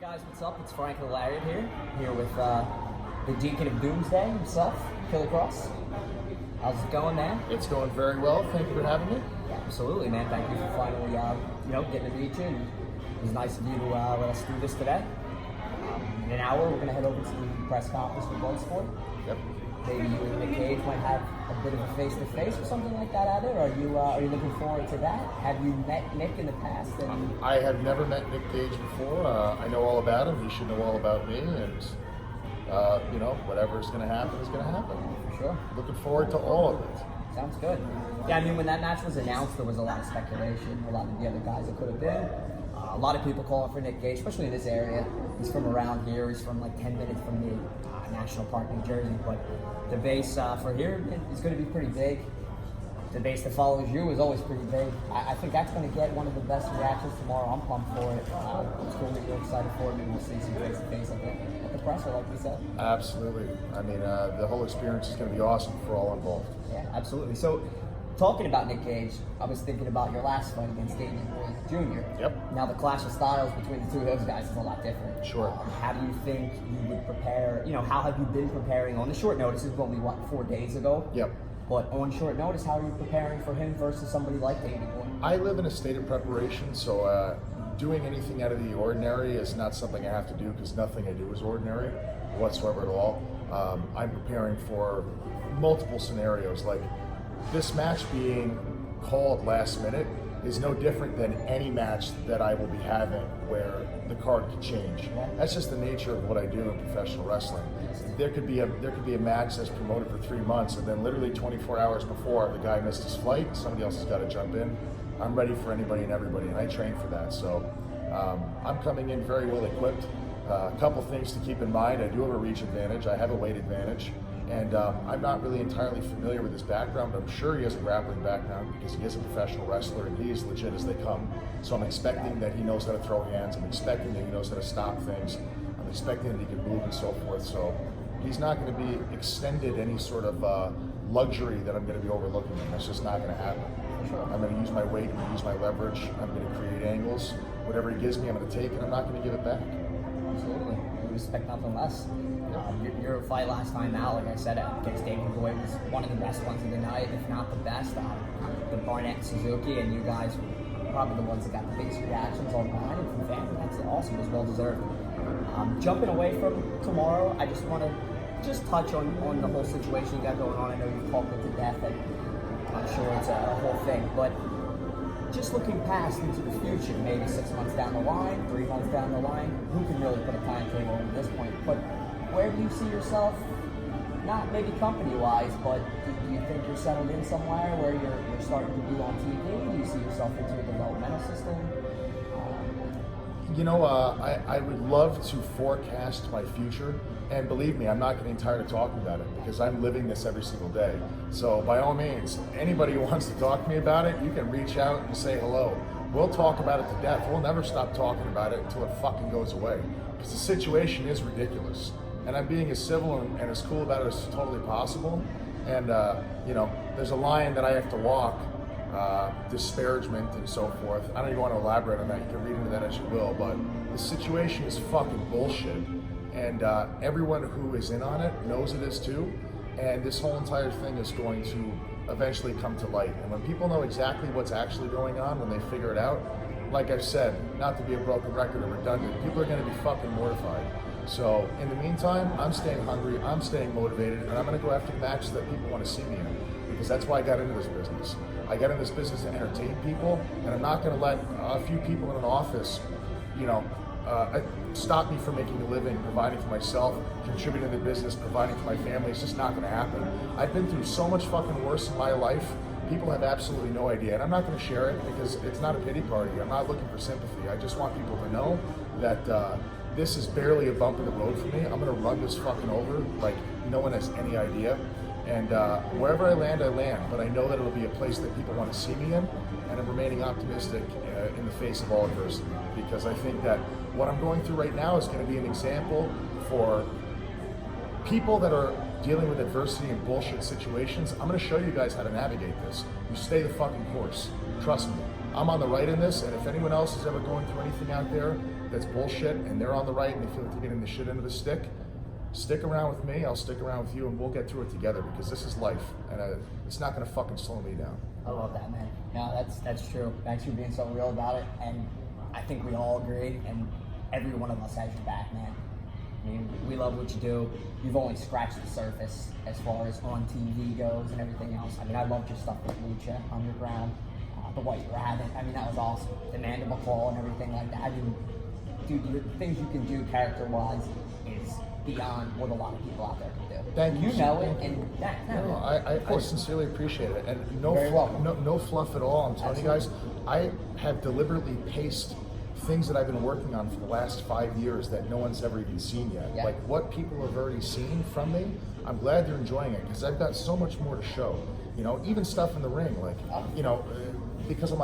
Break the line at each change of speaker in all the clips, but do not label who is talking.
Guys, what's up? It's Frank the Lariat here with the Deacon of Doomsday himself, Killer Kross. How's it going, man?
It's going very well. Thank you for having me.
Yeah, absolutely, man. Thank you for finally, getting to meet you. And it was nice of you to let us do this today. In an hour, we're going to head over to the press conference for Bloodsport.
Yep.
Maybe you and Nick Gage might have a bit of a face-to-face or something like that out there. Are you looking forward to that? Have you met Nick in the past?
I have never met Nick Gage before. I know all about him. He should know all about me. And, whatever's going to happen is going to happen.
For sure.
Looking forward to all of it.
Sounds good. Yeah, I mean, when that match was announced, there was a lot of speculation. A lot of the other guys it could have been. A lot of people calling for Nick Gage, especially in this area. He's from around here. He's from like 10 minutes from the National Park, New Jersey. But the base for here is going to be pretty big. The base that follows you is always pretty big. I think that's going to get one of the best reactions tomorrow. I'm pumped for it. It's cool that you're excited for it. Maybe we'll see some face-to-face at the presser, like we said.
Absolutely. I mean, the whole experience is going to be awesome for all involved.
Yeah, absolutely. So, talking about Nick Gage, I was thinking about your last fight against Damian Boyd Jr.
Yep.
Now, the clash of styles between the two of those guys is a lot different.
Sure.
How do you think you would prepare? How have you been preparing on the short notice? It's only, 4 days ago?
Yep.
But on short notice, how are you preparing for him versus somebody like Damian Boyd?
I live in a state of preparation, so doing anything out of the ordinary is not something I have to do because nothing I do is ordinary whatsoever at all. I'm preparing for multiple scenarios, like this match being called last minute is no different than any match that I will be having where the card could change. That's just the nature of what I do in professional wrestling. There could be a match that's promoted for 3 months, and then literally 24 hours before the guy missed his flight, somebody else has got to jump in. I'm ready for anybody and everybody, and I train for that. So I'm coming in very well equipped. A couple things to keep in mind: I do have a reach advantage, I have a weight advantage. And I'm not really entirely familiar with his background, but I'm sure he has a grappling background because he is a professional wrestler and he is legit as they come. So I'm expecting that he knows how to throw hands. I'm expecting that he knows how to stop things. I'm expecting that he can move and so forth. So he's not going to be extended any sort of luxury that I'm going to be overlooking him. That's just not going to happen.
Sure.
I'm going to use my weight. I'm going to use my leverage. I'm going to create angles. Whatever he gives me, I'm going to take, and I'm not going to give it back.
Absolutely. We respect nothing less. Your fight last time out, like I said, against Damian Boyd was one of the best ones of the night, if not the best. The Barnett Suzuki, and you guys were probably the ones that got the biggest reactions online and from fans. That's awesome. It was well deserved. Jumping away from tomorrow, I just want to touch on the whole situation you got going on. I know you've talked it to death, and I'm sure it's a whole thing, but just looking past into the future, maybe 6 months down the line, 3 months down the line, who can really put a timetable at this point? But where do you see yourself, not maybe company-wise, but do you think you're settled in somewhere where you're starting to be on TV? Do you see yourself into a developmental system?
I would love to forecast my future, and believe me, I'm not getting tired of talking about it because I'm living this every single day. So by all means, anybody who wants to talk to me about it, you can reach out and say hello. We'll talk about it to death. We'll never stop talking about it until it fucking goes away because the situation is ridiculous. And I'm being as civil and as cool about it as totally possible. And, there's a line that I have to walk, disparagement and so forth. I don't even want to elaborate on that. You can read into that as you will. But the situation is fucking bullshit. And everyone who is in on it knows it is too. And this whole entire thing is going to eventually come to light. And when people know exactly what's actually going on, when they figure it out, like I've said, not to be a broken record or redundant, people are going to be fucking mortified. So in the meantime, I'm staying hungry, I'm staying motivated, and I'm going to go after matches that people want to see me in, because that's why I got into this business. I got into this business to entertain people, and I'm not going to let a few people in an office, stop me from making a living, providing for myself, contributing to the business, providing for my family. It's just not going to happen. I've been through so much fucking worse in my life. People have absolutely no idea, and I'm not going to share it because it's not a pity party. I'm not looking for sympathy. I just want people to know that this is barely a bump in the road for me. I'm going to run this fucking over like no one has any idea. And wherever I land, but I know that it'll be a place that people want to see me in, and I'm remaining optimistic in the face of all adversity, because I think that what I'm going through right now is going to be an example for people that are dealing with adversity and bullshit situations. I'm going to show you guys how to navigate this. You stay the fucking course. Trust me. I'm on the right in this, and if anyone else is ever going through anything out there, that's bullshit and they're on the right and they feel like they're getting the shit into the stick, stick around with me, I'll stick around with you, and we'll get through it together, because this is life, and it's not gonna fucking slow me down.
I love that, man. No, that's true. Thanks for being so real about it, and I think we all agree, and every one of us has your back, man. I mean, we love what you do. You've only scratched the surface as far as on TV goes and everything else. I mean, I loved your stuff with Lucha Underground, the White Rabbit. I mean, that was awesome. The Mandible Claw and everything like that. I mean, dude, the things you can do character-wise is beyond what a lot of people out there can do.
Thank you.
You know it, and
I sincerely appreciate it, and
Very welcome.
no fluff at all. I'm telling you guys, I have deliberately paced things that I've been working on for the last 5 years that no one's ever even seen yet.
Yeah.
Like what people have already seen from me, I'm glad they're enjoying it, because I've got so much more to show. You know, even stuff in the ring, like, you know, because of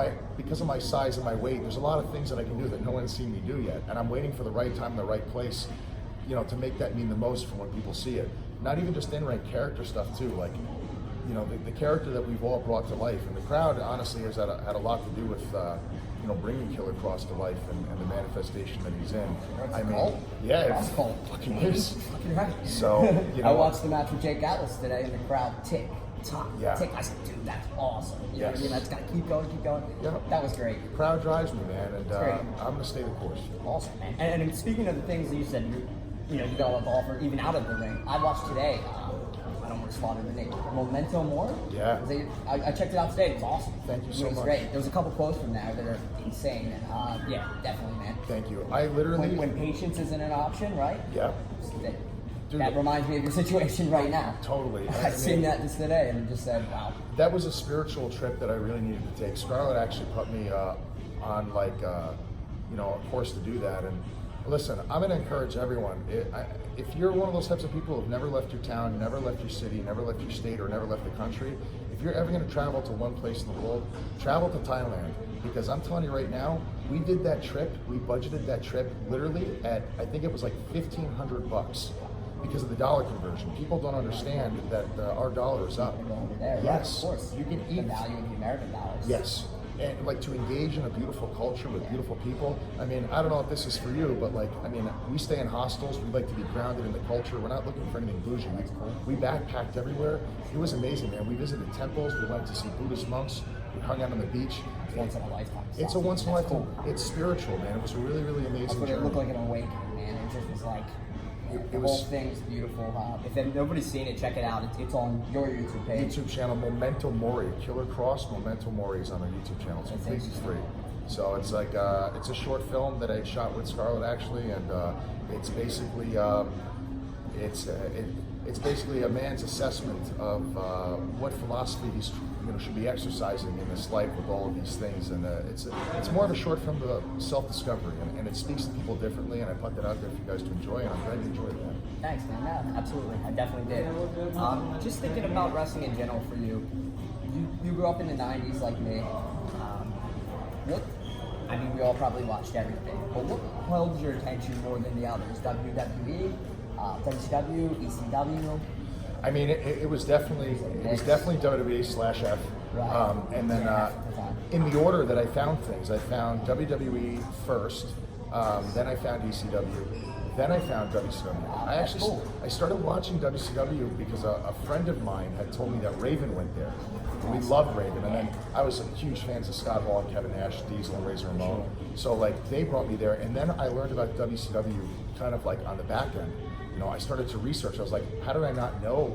my size and my weight, there's a lot of things that I can do that no one's seen me do yet, and I'm waiting for the right time and the right place, you know, to make that mean the most from when people see it. Not even just in-ring character stuff too, like, you know, the character that we've all brought to life, and the crowd honestly has had a lot to do with you know, bringing Killer Kross to life and the manifestation that he's in.
I mean,
yeah,
it's called.
Fucking is.
Fucking right.
So, you know,
I watched the match with Jake Atlas today, and the crowd tick, tock,
Yeah.
tick. I said, dude, that's awesome. You know what I
Yes.
mean? That's gotta keep going, keep going.
Yeah.
That was great.
Crowd drives me, man, and
Great.
I'm gonna stay the course.
Awesome, man. And speaking of the things that you said, you know, you got to offer even out of the ring. I watched today. I don't want to slaughter the name. Memento Mori.
Yeah.
I checked it out today. It was awesome.
Thank you so
It was
much.
great. There was a couple quotes from there that are insane. And yeah, definitely, man.
Thank you. I literally.
When patience isn't an option, right?
Yeah.
That,
Dude,
that reminds me of your situation right now.
Totally.
I seen that just today and just said, wow.
That was a spiritual trip that I really needed to take. Scarlett actually put me on like you know, a course to do that. And listen, I'm going to encourage everyone. If you're one of those types of people who've never left your town, never left your city, never left your state, or never left the country, if you're ever going to travel to one place in the world, travel to Thailand. Because I'm telling you right now, we did that trip, we budgeted that trip literally at, I think it was like $1,500 because of the dollar conversion. People don't understand that our dollar is up.
Over there,
Yes,
right, of course.
you can
The
eat.
value of the American dollars.
Yes, and like to engage in a beautiful culture with beautiful people. I mean, I don't know if this is for you, but like, I mean, we stay in hostels. We like to be grounded in the culture. We're not looking for anything bougie. We backpacked everywhere. It was amazing, man. We visited temples. We went to see Buddhist monks. We hung out on the beach.
It's once in a lifetime.
It's a
stuff.
once in a
That's
lifetime.
cool.
It's spiritual, man. It was a really, really
That's
amazing
what it
journey.
looked like, an awakening, man. It just was like, the
was-
whole thing's beautiful. If nobody's seen it, check it out. It's on your YouTube page.
YouTube channel, Momento Mori, Killer Kross, Momento Mori is on our YouTube channel. It's
That's
completely
interesting.
free. So it's like it's a short film that I shot with Scarlett actually, and it's basically it's basically a man's assessment of what philosophy he's should be exercising in this life with all of these things, and it's more of a short film of self-discovery, and it speaks to people differently, and I put that out there for you guys to enjoy, and I'm glad you enjoyed that.
Thanks, man. No, absolutely. I definitely did. Just thinking about wrestling in general for you. You grew up in the 90s like me. I mean, we all probably watched everything, but what held your attention more than the others? WWE, WCW, ECW?
I mean, it was definitely WWE/F.
Right.
And then in the order that I found things, I found WWE first, then I found ECW, then I found WCW. I started watching WCW because a friend of mine had told me that Raven went there. We loved Raven, and then I was huge fans of Scott Hall, Kevin Nash, Diesel, and Razor Ramon. So like they brought me there, and then I learned about WCW kind of like on the back end. You know, I started to research. I was like, how did I not know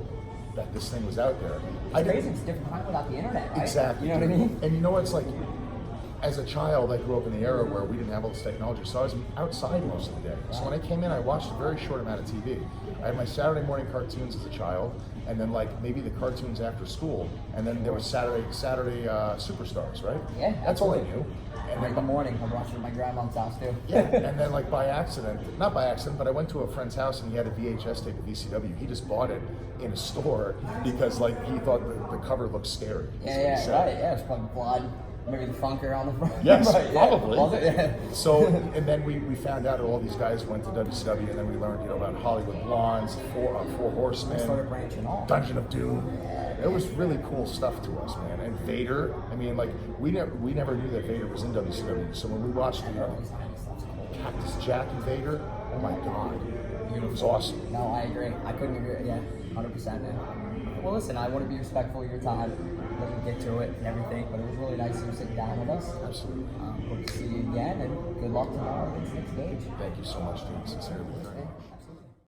that this thing was out there?
It's crazy. It's a different time without the internet, right?
Exactly.
You know what I mean?
And you know what's like, as a child, I grew up in the era where we didn't have all this technology, so I was outside most of the day. So when I came in, I watched a very short amount of TV. I had my Saturday morning cartoons as a child, and then like maybe the cartoons after school, and then there was Saturday Superstars, right?
Yeah,
that's all I
absolutely.
knew. And
In
then
the morning, I'm watching at my grandma's house too.
yeah, and then like by accident, not by accident, but I went to a friend's house and he had a VHS tape of VCW. He just bought it in a store because like he thought the cover looked scary.
Yeah, right. Yeah, it's probably blood. Maybe the funker on the front.
Yes,
Right,
probably.
Was it? Yeah.
So, and then we found out that all these guys went to WCW, and then we learned, about Hollywood Blondes, Four Horsemen,
Started branching off.
Dungeon of Doom. It was really cool stuff to us, man. And Vader, I mean, like we never knew that Vader was in WCW. So when we watched Cactus Jack and Vader. Oh my God, it was awesome.
No, I agree. I couldn't agree. Yeah, 100%, man. Well, listen, I want to be respectful of your time. Let you get to it and everything, but it was really nice of you sitting down with us.
Absolutely.
Hope to see you again, and good luck tomorrow against Nick Gage.
Thank you so much, dude. Sincerely.
Okay.